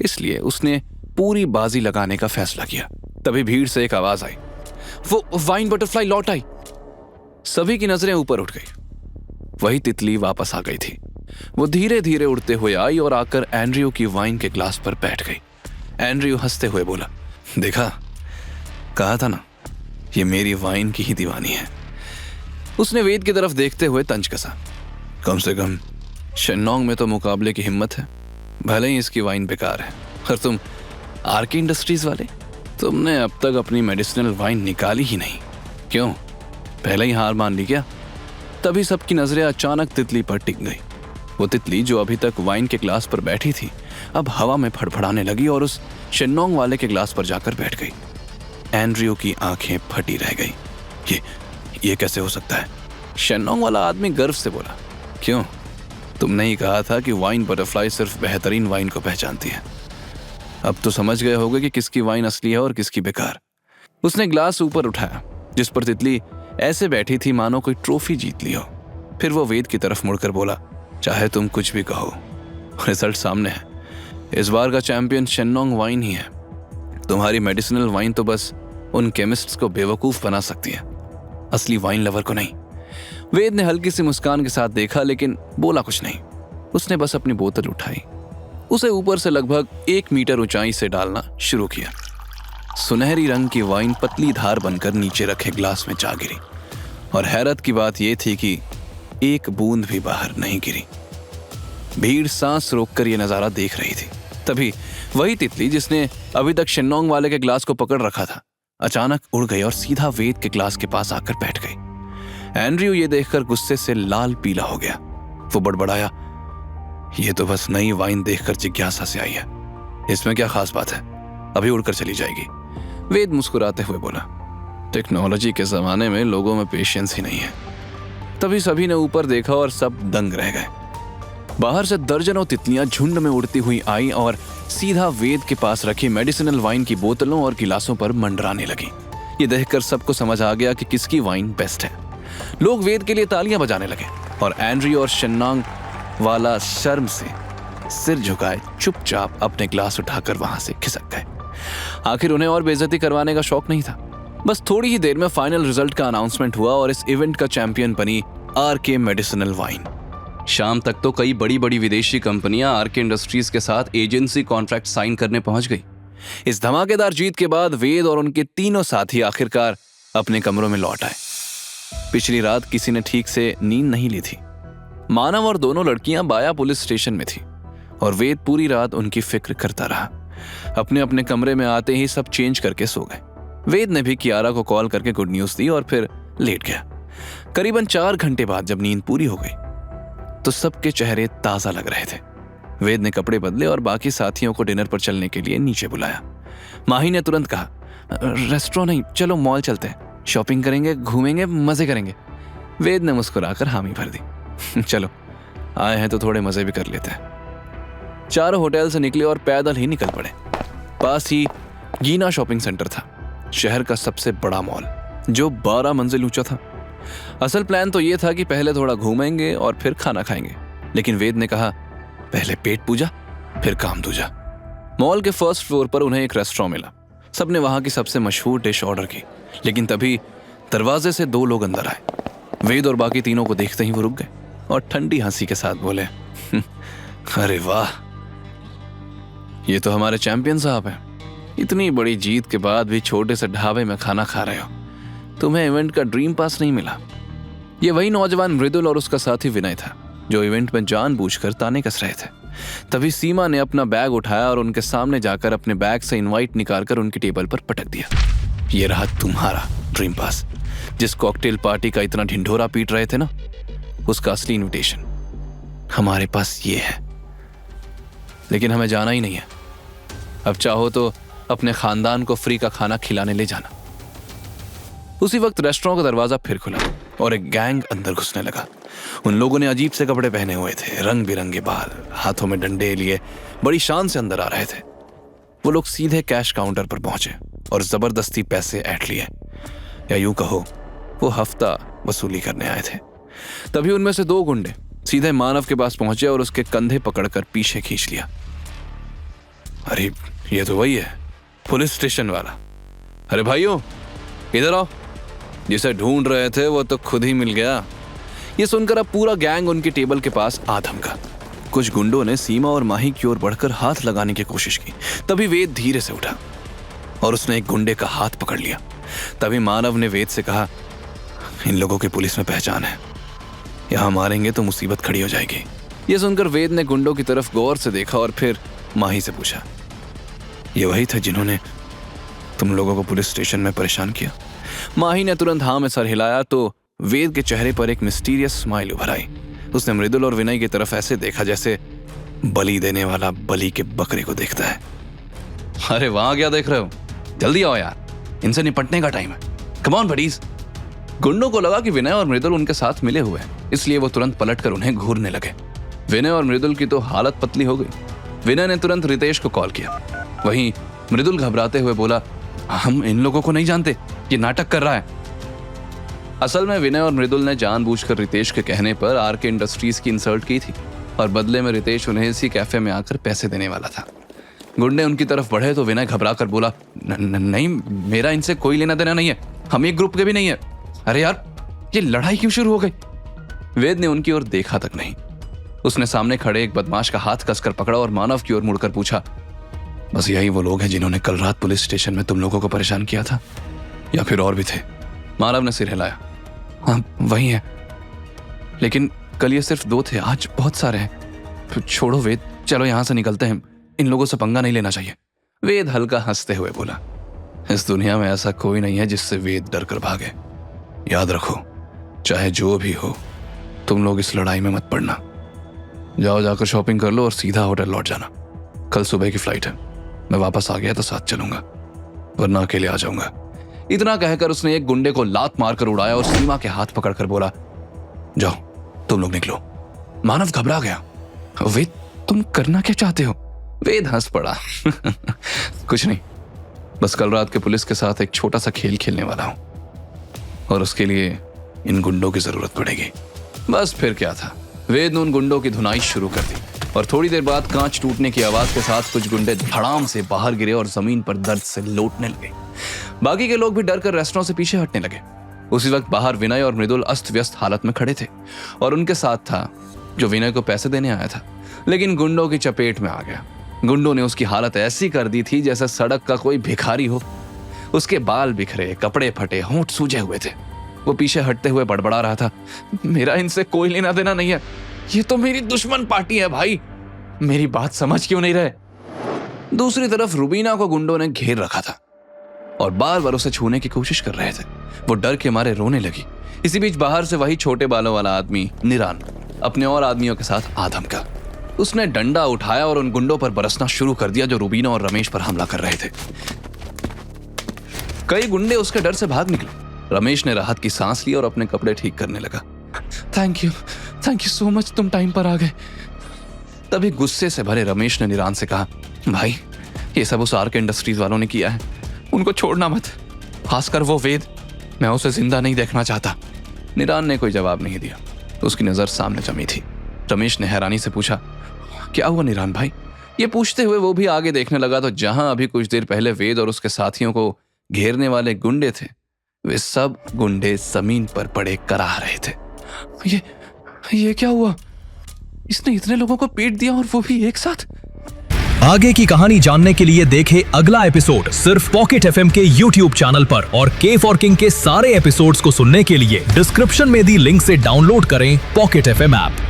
इसलिए उसने पूरी बाजी लगाने का फैसला किया। तभी भीड़ से एक आवाज आई, वो वाइन बटरफ्लाई लौट आई। सभी की नजरें ऊपर उठ गई। वही तितली वापस आ गई थी। वो धीरे धीरे उड़ते हुए आई और आकर एंड्रयू की वाइन के ग्लास पर बैठ गई। एंड्रयू हंसते हुए बोला, देखा, कहा था ना, ये मेरी वाइन की ही दीवानी है। उसने वेद की तरफ देखते हुए तंज कसा, कम से कम शेन्नोंग में तो मुकाबले की हिम्मत है, भले ही इसकी वाइन बेकार है। और तुम आरके इंडस्ट्रीज वाले, तुमने अब तक अपनी मेडिसिनल वाइन निकाली ही नहीं, क्यों, पहले ही हार मान ली क्या? तभी सबकी नजरें अचानक तितली पर टिक गई। वो तितली जो अभी तक वाइन के ग्लास पर बैठी थी, अब हवा में फड़फड़ाने लगी और उस शेन्नोंग वाले के ग्लास पर जाकर बैठ गई। एंड्रयू की आंखें फटी रह गई। ये कैसे हो सकता है? शेन्नोंग वाला आदमी गर्व से बोला, क्यों, तुमने ही कहा था कि वाइन बटरफ्लाई सिर्फ बेहतरीन वाइन को पहचानती है। अब तो समझ गए होगे कि किसकी वाइन असली है और किसकी बेकार। उसने ग्लास ऊपर उठाया जिस पर तितली ऐसे बैठी थी मानो कोई ट्रॉफी जीत ली हो। फिर वो वेद की तरफ मुड़कर बोला, चाहे तुम कुछ भी कहो, रिजल्ट सामने है। इस बार का चैंपियन शेन्नोंग वाइन ही है। तुम्हारी मेडिसिनल वाइन तो बस उन केमिस्ट्स को बेवकूफ बना सकती है, असली वाइन लवर को नहीं। वेद ने हल्की सी मुस्कान के साथ देखा लेकिन बोला कुछ नहीं। उसने बस अपनी बोतल उठाई, उसे ऊपर से लगभग 1 मीटर ऊंचाई से डालना शुरू किया। सुनहरी रंग की वाइन पतली धार बनकर नीचे रखे ग्लास में जा गिरी और हैरत की बात यह थी कि एक बूंद भी बाहर नहीं गिरी। भीड़ सांस रोककर यह नजारा देख रही थी। तभी वही तितली जिसने अभी तक शेन्नोंग वाले के ग्लास को पकड़ रखा था, अचानक उड़ गई और सीधा वेद के ग्लास के पास आकर बैठ गई। एंड्रयू ये देखकर गुस्से से लाल पीला हो गया। वो बड़बड़ाया, ये तो बस नई वाइन देखकर जिज्ञासा से आई है, इसमें क्या खास बात है, अभी उड़कर चली जाएगी। वेद मुस्कुराते हुए बोला, टेक्नोलॉजी के जमाने में लोगों में पेशेंस ही नहीं है। तभी सभी ने ऊपर देखा और सब दंग रह गए। बाहर से दर्जनों तितलियां झुंड में उड़ती हुई आई और सीधा वेद के पास रखी मेडिसिनल वाइन की बोतलों और गिलासों पर मंडराने लगी। ये देखकर सबको समझ आ गया कि किसकी वाइन बेस्ट है। लोग वेद के लिए तालियां बजाने लगे और एंड्रयू और शेन्नोंग वाला शर्म से सिर झुकाए चुपचाप अपने ग्लास उठाकर वहां से खिसक गए। आखिर उन्हें और बेइज्जती करवाने का शौक नहीं था। बस थोड़ी ही देर में फाइनल रिजल्ट का अनाउंसमेंट हुआ और इस इवेंट का चैंपियन बनी आरके मेडिसिनल वाइन। शाम तक तो कई बड़ी बड़ी विदेशी कंपनियां आरके इंडस्ट्रीज के साथ एजेंसी कॉन्ट्रैक्ट साइन करने पहुंच गई। इस धमाकेदार जीत के बाद वेद और उनके तीनों साथी आखिरकार अपने कमरों में लौट आए। पिछली रात किसी ने ठीक से नींद नहीं ली थी। मानव और दोनों लड़कियां बाया पुलिस स्टेशन में थी और वेद पूरी रात उनकी फिक्र करता रहा। अपने अपने कमरे में आते ही सब चेंज करके सो गए। वेद ने भी कियारा को कॉल करके गुड न्यूज दी और फिर लेट गया। करीबन 4 घंटे बाद जब नींद पूरी हो गई तो सबके चेहरे ताजा लग रहे थे। वेद ने कपड़े बदले और बाकी साथियों को डिनर पर चलने के लिए नीचे बुलाया। माही ने तुरंत कहा, रेस्टोरेंट नहीं, चलो मॉल चलते हैं, शॉपिंग करेंगे, घूमेंगे, मजे करेंगे। वेद ने मुस्कुराकर हामी भर दी। चलो, आए हैं तो थोड़े मजे भी कर लेते हैं। चारों होटल से निकले और पैदल ही निकल पड़े। पास ही गीना शॉपिंग सेंटर था, शहर का सबसे बड़ा मॉल जो 12 मंजिल ऊंचा था। असल प्लान तो ये था कि पहले थोड़ा घूमेंगे और फिर खाना खाएंगे, लेकिन वेद ने कहा, पहले पेट पूजा फिर काम दूजा। मॉल के फर्स्ट फ्लोर पर उन्हें एक रेस्टोरेंट मिला। सबने वहां की सबसे मशहूर डिश ऑर्डर की, लेकिन तभी दरवाजे से 2 लोग अंदर आए। वेद और बाकी तीनों को देखते ही वो रुक गए और ठंडी हंसी के साथ बोले, अरे वाह, ये तो हमारे चैंपियन साहब हैं। इतनी बड़ी जीत के बाद भी छोटे से ढाबे में खाना खा रहे हो, तुम्हें इवेंट का ड्रीम पास नहीं मिला। ये वही नौजवान मृदुल और उसका साथी विनय था जो इवेंट में जानबूझकर ताने कस रहे थे। तभी सीमा ने अपना बैग उठाया और उनके सामने जाकर अपने बैग से इनवाइट निकालकर उनकी टेबल पर पटक दिया। ये रहा तुम्हारा ड्रीम पास, जिस कॉकटेल पार्टी का इतना ढिंढोरा पीट रहे थे ना, उसका असली इनविटेशन हमारे पास ये है। लेकिन हमें जाना ही नहीं है। अब चाहो तो अपने खानदान को फ्री का खाना खिलाने ले जाना। उसी वक्त रेस्टोरेंट का दरवाजा फिर खुला और एक गैंग अंदर घुसने लगा। उन लोगों ने अजीब से कपड़े पहने हुए थे, रंग बिरंगे बाल, हाथों में डंडे लिए बड़ी शान से अंदर आ रहे थे। वो लोग सीधे कैश काउंटर पर पहुंचे और जबरदस्ती पैसे ऐंठ लिए, या यूं कहो वो हफ्ता वसूली करने आए थे। तभी उनमें से 2 गुंडे सीधे मानव के पास पहुंचे और उसके कंधे पकड़कर पीछे खींच लिया। अरे ये तो वही है, पुलिस स्टेशन वाला। अरे भाइयों इधर आओ, जिसे ढूंढ रहे थे वो तो खुद ही मिल गया। ये सुनकर अब पूरा गैंग उनकी टेबल के पास आ धमका। कुछ गुंडों ने सीमा और माही की ओर बढ़कर हाथ लगाने की कोशिश की। तभी वेद धीरे से उठा और उसने एक गुंडे का हाथ पकड़ लिया। तभी मानव ने वेद से कहा, इन लोगों की पुलिस में पहचान है, यहां मारेंगे तो मुसीबत खड़ी हो जाएगी। यह सुनकर वेद ने गुंडों की तरफ गौर से देखा और फिर माही से पूछा, ये वही थे जिन्होंने तुम लोगों को पुलिस स्टेशन में परेशान किया? माही ने तुरंत हाँ में सर हिलाया तो वेद के चेहरे पर एक मिस्टीरियस स्माइल उभर आई। उसने मृदुल और विनय की तरफ ऐसे देखा जैसे बलि देने वाला बलि के बकरे को देखता है। अरे वहां क्या देख रहे हो, जल्दी आओ यार, इनसे निपटने का टाइम है। Come on buddies. गुंडों को लगा कि विनय और मृदुल उनके साथ मिले हुए हैं, इसलिए वो तुरंत पलटकर उन्हें घूरने लगे। विनय और मृदुल की तो हालत पतली हो गई। विनय ने तुरंत रितेश को कॉल किया। वहीं मृदुल घबराते हुए बोला, हम इन लोगों को नहीं जानते, ये नाटक कर रहा है। असल में विनय और मृदुल ने जानबूझकर रितेश के कहने पर आरके इंडस्ट्रीज की इंसल्ट की थी और बदले में रितेश उन्हें इसी कैफे में आकर पैसे देने वाला था। गुंडे उनकी तरफ बढ़े तो विनय घबरा कर बोला, नहीं मेरा इनसे कोई लेना देना नहीं है, हम एक ग्रुप के भी नहीं है। अरे यार ये लड़ाई क्यों शुरू हो गई? वेद ने उनकी ओर देखा तक नहीं। उसने सामने खड़े एक बदमाश का हाथ कसकर पकड़ा और मानव की ओर मुड़कर पूछा, बस यही वो लोग हैं जिन्होंने कल रात पुलिस स्टेशन में तुम लोगों को परेशान किया था, या फिर और भी थे? मानव ने सिर हिलाया, हाँ वही है, लेकिन कल ये सिर्फ 2 थे, आज बहुत सारे हैं। छोड़ो वेद, चलो यहां से निकलते हैं, इन लोगों से पंगा नहीं लेना चाहिए। वेद हल्का हंसते हुए बोला, इस दुनिया में ऐसा कोई नहीं है जिससे वेद डर कर भागे। याद रखो, चाहे जो भी हो, तुम लोग इस लड़ाई में मत पड़ना। जाओ जाकर शॉपिंग कर लो और सीधा होटल लौट जाना। कल सुबह की फ्लाइट है, मैं वापस आ गया तो साथ चलूंगा, वरना अकेले आ जाऊंगा। इतना कहकर उसने एक गुंडे को लात मारकर उड़ाया और सीमा के हाथ पकड़कर बोला, जाओ तुम लोग निकलो। मानव घबरा गया, वेद तुम करना क्या चाहते हो? वेद हंस पड़ा, कुछ नहीं, बस कल रात के पुलिस के साथ एक छोटा सा खेल खेलने वाला हूं और उसके लिए इन गुंडों की जरूरत पड़ेगी। बस फिर क्या था, वेद ने उन गुंडों की धुनाई शुरू कर दी और थोड़ी देर बाद कांच टूटने की आवाज के साथ कुछ गुंडे धड़ाम से बाहर गिरे और जमीन पर दर्द से लौटने लगे। बाकी के लोग भी डर कर रेस्टोरेंट से पीछे हटने लगे। उसी वक्त बाहर विनय और मृदुल अस्त व्यस्त हालत में खड़े थे और उनके साथ था जो विनय को पैसे देने आया था, लेकिन गुंडों की चपेट में आ गया। गुंडों ने उसकी हालत ऐसी कर दी थी जैसे सड़क का कोई भिखारी हो। उसके बाल बिखरे, कपड़े फटे, होंठ सूजे हुए थे। वो पीछे हटते हुए बड़बड़ा रहा था, मेरा इनसे कोई लेना देना नहीं है, ये तो मेरी दुश्मन पार्टी है भाई, मेरी बात समझ क्यों नहीं रहे? दूसरी तरफ रुबीना को गुंडों ने घेर रखा था और बार बार उसे छूने की कोशिश कर रहे थे। वो डर के मारे रोने लगी। इसी बीच बाहर से वही छोटे बालों वाला आदमी निरान अपने और आदमियों के साथ आ धमका। उसने डंडा उठाया और उन गुंडों पर बरसना शुरू कर दिया जो रुबीना और रमेश पर हमला कर रहे थे। कई गुंडे उसके डर से भाग निकले। रमेश ने राहत की सांस ली और अपने कपड़े ठीक करने लगा। थैंक यू सो मच, तुम टाइम पर आ गए। तभी गुस्से से भरे रमेश ने निरान से कहा, भाई ये सब उस आरके इंडस्ट्रीज वालों ने किया है, उनको छोड़ना मत, खासकर वो वेद, मैं उसे जिंदा नहीं देखना चाहता। निरान ने कोई जवाब नहीं दिया, उसकी नजर सामने जमी थी। रमेश ने हैरानी से पूछा, क्या हुआ निरान भाई? ये पूछते हुए वो भी आगे देखने लगा तो जहां अभी कुछ देर पहले वेद और उसके साथियों को घेरने वाले गुंडे थे, वे सब गुंडे जमीन पर पड़े कराह रहे थे। ये क्या हुआ? इसने इतने लोगों को पीट दिया और वो भी एक साथ? आगे की कहानी जानने के लिए देखें अगला एपिसोड सिर्फ पॉकेट एफएम के YouTube चैनल पर और के फॉर किंग के सारे एपिसोड्स को सुनने के लिए डिस्क्रिप्शन में दी लिंक से डाउनलोड करें पॉकेट एफएम ऐप।